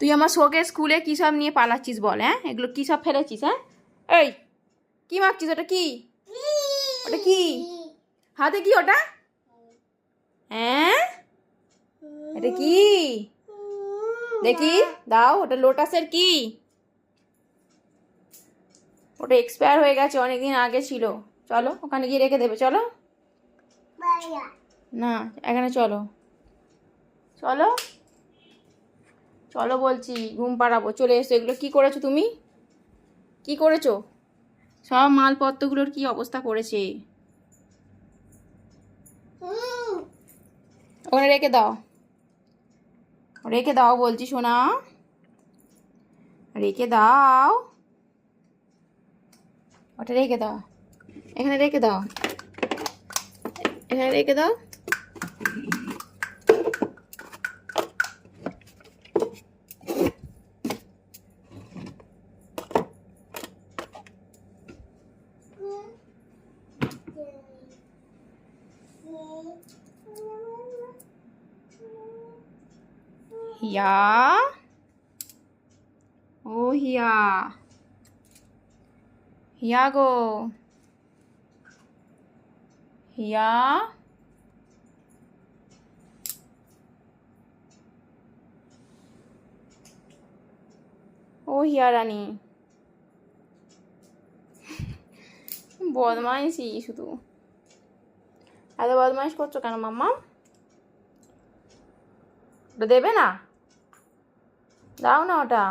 তুই আমার শোকে স্কুলে কী সব নিয়ে পালাচ্ছিস বল? হ্যাঁ, এগুলো কী সব ফেলেছিস? হ্যাঁ, এই কী মাখছিস? ওটা কি? ওটা কি হাতে? কি ওটা? হ্যাঁ, এটা কি দেখি? দাও, ওটা লোটাসের কি? ওটা এক্সপায়ার হয়ে গেছে, অনেকদিন আগে ছিল। চলো ওখানে গিয়ে রেখে দেবে। চলো না, এখানে চলো, চলো চলো বলছি, ঘুম পাড়াবো। চলে এসো। এগুলো কি করেছো তুমি? কি করেছো? সব মালপত্রগুলোর কি অবস্থা করেছে? ওখানে রেখে দাও, রেখে দাও বলছি, সোনা, রেখে দাও। ওটা রেখে দাও, এখানে রেখে দাও, এখানে রেখে দাও। হিয়া, ও হিয়া, হিয়া গো, হিয়া, ও হিয়া রানী, বদমাইশি শুধু। এত বদমাইশ করছো কেন মাম্মা? ওটা দেবে না? দাও না ওটা।